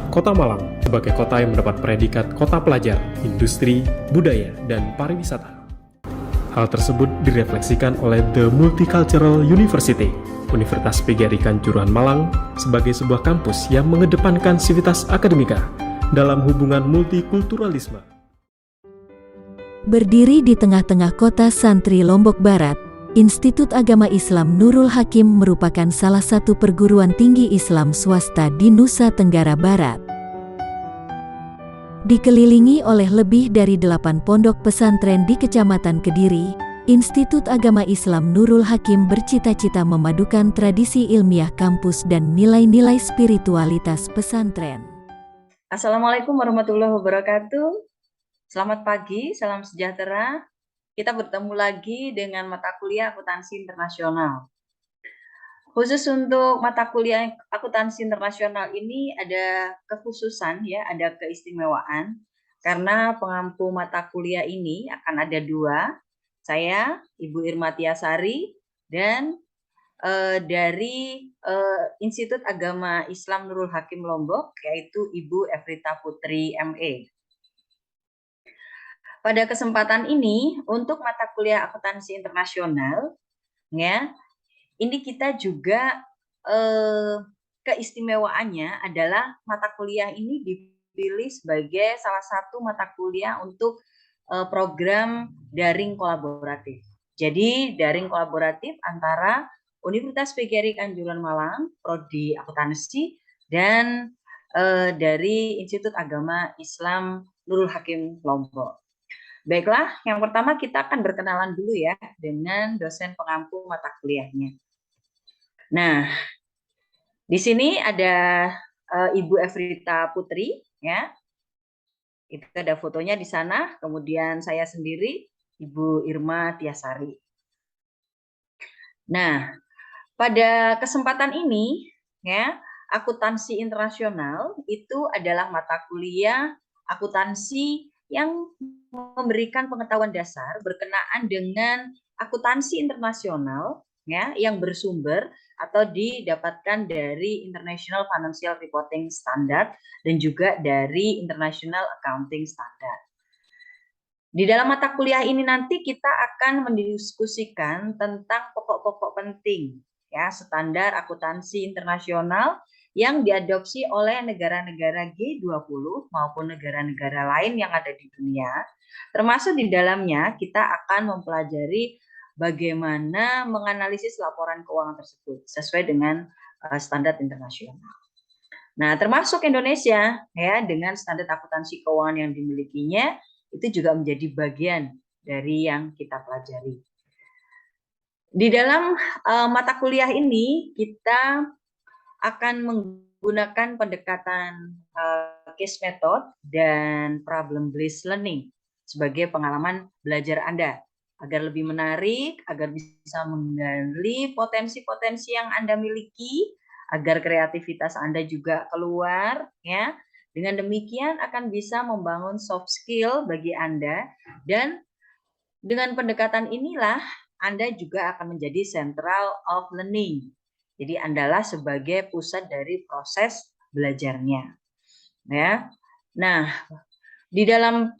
Kota Malang sebagai kota yang mendapat predikat kota pelajar, industri, budaya, dan pariwisata. Hal tersebut direfleksikan oleh The Multicultural University, Universitas PGRI Kanjuruhan Malang, sebagai sebuah kampus yang mengedepankan sivitas akademika dalam hubungan multikulturalisme. Berdiri di tengah-tengah kota santri Lombok Barat, Institut Agama Islam Nurul Hakim merupakan salah satu perguruan tinggi Islam swasta di Nusa Tenggara Barat. Dikelilingi oleh lebih dari 8 pondok pesantren di Kecamatan Kediri, Institut Agama Islam Nurul Hakim bercita-cita memadukan tradisi ilmiah kampus dan nilai-nilai spiritualitas pesantren. Assalamualaikum warahmatullahi wabarakatuh. Selamat pagi, salam sejahtera. Kita bertemu lagi dengan mata kuliah akuntansi internasional. Khusus untuk mata kuliah akuntansi internasional ini ada kekhususan ya, ada keistimewaan karena pengampu mata kuliah ini akan ada 2. Saya Ibu Irma Tiasari dan dari Institut Agama Islam Nurul Hakim Lombok, yaitu Ibu Efrita Putri MA. Pada kesempatan ini untuk mata kuliah akuntansi internasional, ya, ini kita juga keistimewaannya adalah mata kuliah ini dipilih sebagai salah satu mata kuliah untuk program daring kolaboratif. Jadi daring kolaboratif antara Universitas PGRI Kanjuruhan Malang, Prodi Akuntansi, dan dari Institut Agama Islam Nurul Hakim Lombok. Baiklah, yang pertama kita akan berkenalan dulu ya dengan dosen pengampu mata kuliahnya. Nah, di sini ada Ibu Efrita Putri, ya. Itu ada fotonya di sana. Kemudian saya sendiri, Ibu Irma Tiasari. Nah, pada kesempatan ini, ya, akuntansi internasional itu adalah mata kuliah akuntansi yang memberikan pengetahuan dasar berkenaan dengan akuntansi internasional ya yang bersumber atau didapatkan dari International Financial Reporting Standard dan juga dari International Accounting Standard. Di dalam mata kuliah ini nanti kita akan mendiskusikan tentang pokok-pokok penting ya standar akuntansi internasional yang diadopsi oleh negara-negara G20 maupun negara-negara lain yang ada di dunia. Termasuk di dalamnya kita akan mempelajari bagaimana menganalisis laporan keuangan tersebut sesuai dengan standar internasional. Nah, termasuk Indonesia ya dengan standar akuntansi keuangan yang dimilikinya itu juga menjadi bagian dari yang kita pelajari. Di dalam mata kuliah ini kita akan menggunakan pendekatan case method dan problem based learning sebagai pengalaman belajar Anda agar lebih menarik, agar bisa menggali potensi-potensi yang Anda miliki, agar kreativitas Anda juga keluar ya. Dengan demikian akan bisa membangun soft skill bagi Anda dan dengan pendekatan inilah Anda juga akan menjadi central of learning. Jadi Andalah sebagai pusat dari proses belajarnya. Ya. Nah, di dalam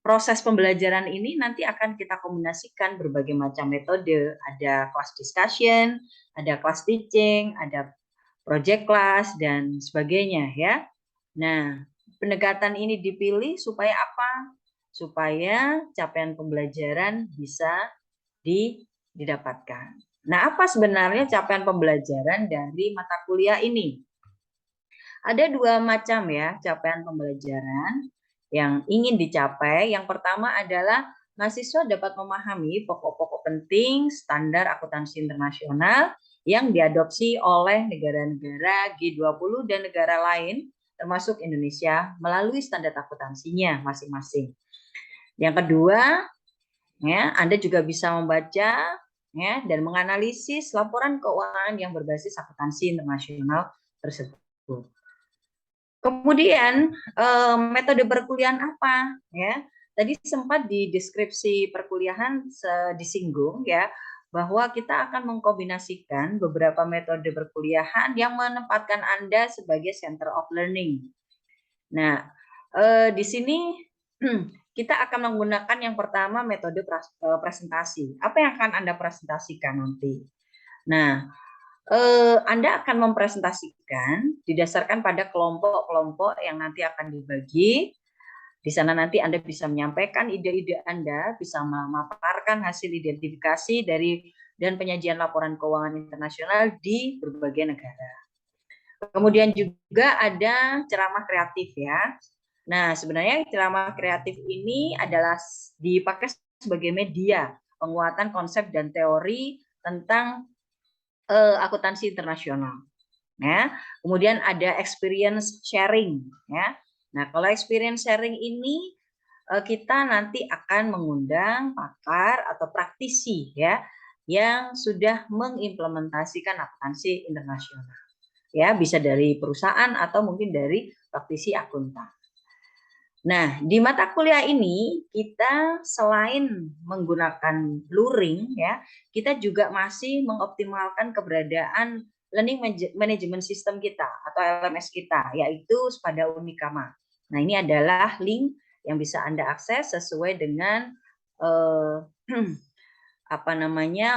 proses pembelajaran ini nanti akan kita kombinasikan berbagai macam metode. Ada class discussion, ada class teaching, ada project class dan sebagainya ya. Nah, pendekatan ini dipilih supaya apa? Supaya capaian pembelajaran bisa didapatkan. Nah, apa sebenarnya capaian pembelajaran dari mata kuliah ini? Ada 2 macam ya capaian pembelajaran yang ingin dicapai. Yang pertama adalah mahasiswa dapat memahami pokok-pokok penting standar akuntansi internasional yang diadopsi oleh negara-negara G20 dan negara lain termasuk Indonesia melalui standar akuntansinya masing-masing. Yang kedua, ya, Anda juga bisa membaca ya, dan menganalisis laporan keuangan yang berbasis akuntansi internasional tersebut. Kemudian metode perkuliahan apa? Ya, tadi sempat di deskripsi perkuliahan disinggung ya bahwa kita akan mengkombinasikan beberapa metode perkuliahan yang menempatkan Anda sebagai center of learning. Nah, di sini kita akan menggunakan yang pertama metode presentasi. Apa yang akan Anda presentasikan nanti? Nah, Anda akan mempresentasikan didasarkan pada kelompok-kelompok yang nanti akan dibagi. Di sana nanti Anda bisa menyampaikan ide-ide Anda, bisa memaparkan hasil identifikasi dan penyajian laporan keuangan internasional di berbagai negara. Kemudian juga ada ceramah kreatif ya. Nah, sebenarnya ceramah kreatif ini adalah dipakai sebagai media penguatan konsep dan teori tentang akuntansi internasional. Ya. Kemudian ada experience sharing ya. Nah, kalau experience sharing ini kita nanti akan mengundang pakar atau praktisi ya yang sudah mengimplementasikan akuntansi internasional. Ya, bisa dari perusahaan atau mungkin dari praktisi akuntan. Nah, di mata kuliah ini kita selain menggunakan luring ya, kita juga masih mengoptimalkan keberadaan learning management system kita atau LMS kita, yaitu pada Unikama. Nah, ini adalah link yang bisa Anda akses sesuai dengan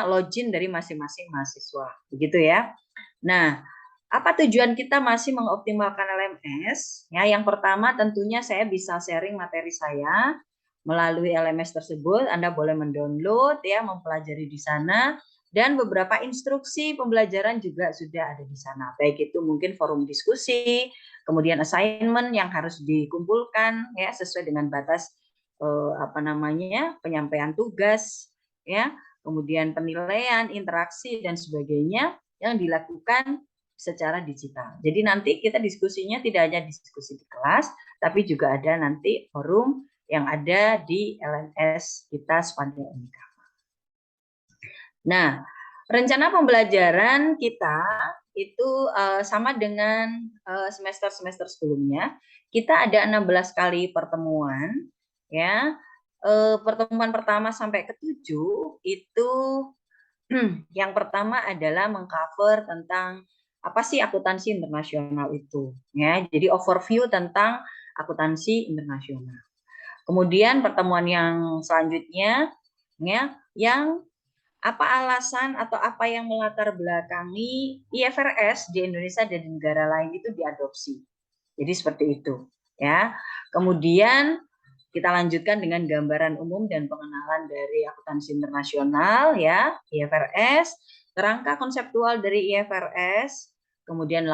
login dari masing-masing mahasiswa, begitu ya. Nah, apa tujuan kita masih mengoptimalkan LMS? Ya, yang pertama tentunya saya bisa sharing materi saya melalui LMS tersebut. Anda boleh mendownload ya, mempelajari di sana, dan beberapa instruksi pembelajaran juga sudah ada di sana. Baik itu mungkin forum diskusi, kemudian assignment yang harus dikumpulkan ya sesuai dengan batas penyampaian tugas ya, kemudian penilaian, interaksi dan sebagainya yang dilakukan secara digital. Jadi nanti kita diskusinya tidak hanya diskusi di kelas, tapi juga ada nanti forum yang ada di LMS kita Spandau Unikama. Nah, rencana pembelajaran kita itu sama dengan semester-semester sebelumnya. Kita ada 16 kali pertemuan, ya. Pertemuan pertama sampai ke-7 itu yang pertama adalah mengcover tentang apa sih akuntansi internasional itu, ya. Jadi overview tentang akuntansi internasional. Kemudian pertemuan yang selanjutnya, ya, yang apa alasan atau apa yang melatar belakangi IFRS di Indonesia dan di negara lain itu diadopsi. Jadi seperti itu, ya. Kemudian kita lanjutkan dengan gambaran umum dan pengenalan dari akuntansi internasional, ya, IFRS, kerangka konseptual dari IFRS, kemudian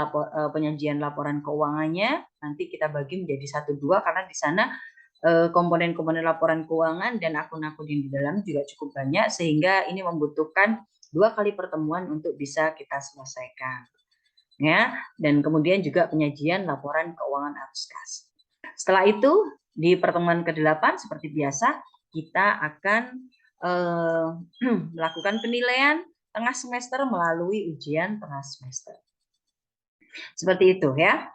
penyajian laporan keuangannya. Nanti kita bagi menjadi 1-2 karena di sana komponen-komponen laporan keuangan dan akun-akun yang di dalam juga cukup banyak sehingga ini membutuhkan 2 kali pertemuan untuk bisa kita selesaikan. Ya, dan kemudian juga penyajian laporan keuangan arus kas. Setelah itu di pertemuan ke-8 seperti biasa kita akan melakukan penilaian tengah semester melalui ujian tengah semester. Seperti itu ya.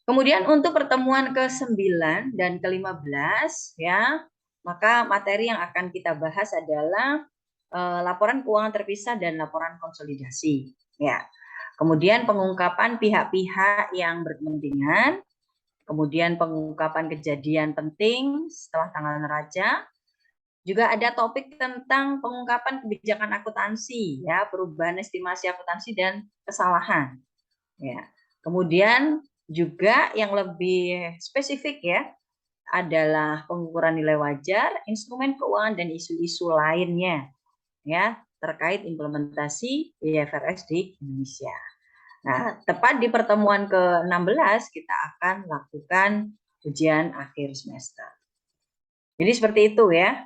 Kemudian untuk pertemuan ke-9 dan ke-15 ya, maka materi yang akan kita bahas adalah laporan keuangan terpisah dan laporan konsolidasi ya. Kemudian pengungkapan pihak-pihak yang berkepentingan, kemudian pengungkapan kejadian penting setelah tanggal neraca. Juga ada topik tentang pengungkapan kebijakan akuntansi ya, perubahan estimasi akuntansi dan kesalahan. Ya. Kemudian juga yang lebih spesifik ya adalah pengukuran nilai wajar, instrumen keuangan dan isu-isu lainnya ya terkait implementasi IFRS di Indonesia. Nah, tepat di pertemuan ke-16 kita akan lakukan ujian akhir semester. Jadi seperti itu ya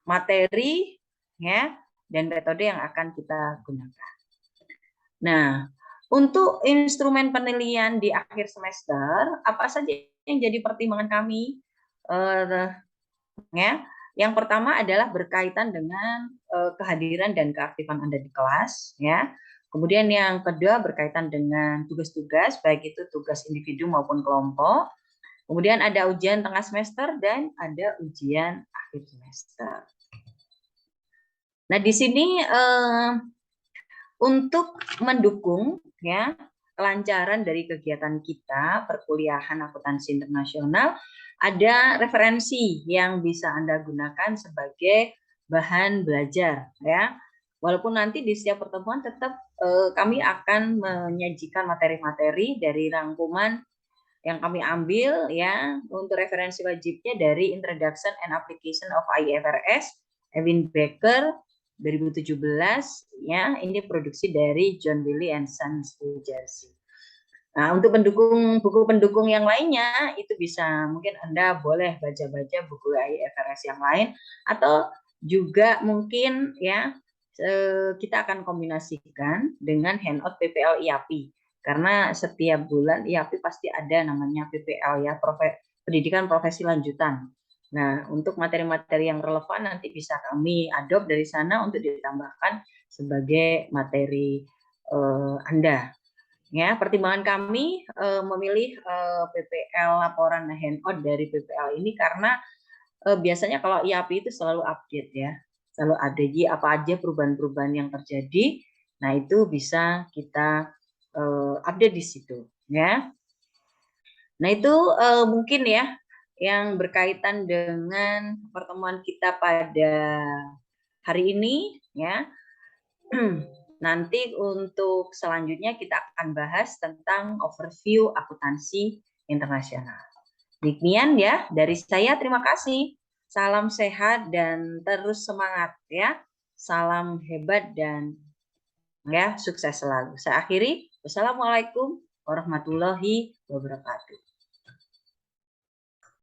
materi ya dan metode yang akan kita gunakan. Nah, untuk instrumen penilaian di akhir semester, apa saja yang jadi pertimbangan kami? Ya, yang pertama adalah berkaitan dengan kehadiran dan keaktifan Anda di kelas, ya. Kemudian yang kedua berkaitan dengan tugas-tugas, baik itu tugas individu maupun kelompok. Kemudian ada ujian tengah semester dan ada ujian akhir semester. Nah, di sini untuk mendukung ya kelancaran dari kegiatan kita perkuliahan akuntansi internasional, ada referensi yang bisa Anda gunakan sebagai bahan belajar ya. Walaupun nanti di setiap pertemuan tetap kami akan menyajikan materi-materi dari rangkuman yang kami ambil ya. Untuk referensi wajibnya dari Introduction and Application of IFRS Ewin Becker 2017 ya, ini produksi dari John Wiley and Sons New Jersey. Nah, untuk buku pendukung yang lainnya itu bisa mungkin Anda boleh baca-baca buku IFRS yang lain, atau juga mungkin ya kita akan kombinasikan dengan handout PPL IAPI, karena setiap bulan IAPI pasti ada namanya PPL ya, pendidikan profesi lanjutan. Nah, untuk materi-materi yang relevan nanti bisa kami adopt dari sana untuk ditambahkan sebagai materi Anda. Ya, pertimbangan kami memilih PPL laporan handout dari PPL ini karena biasanya kalau IAPI itu selalu update ya, selalu ada apa aja perubahan-perubahan yang terjadi. Nah, itu bisa kita update di situ ya. Nah, itu mungkin ya yang berkaitan dengan pertemuan kita pada hari ini ya. Nanti untuk selanjutnya kita akan bahas tentang overview akuntansi internasional. Demikian ya dari saya, terima kasih. Salam sehat dan terus semangat ya. Salam hebat dan ya sukses selalu. Saya akhiri. Wassalamualaikum warahmatullahi wabarakatuh.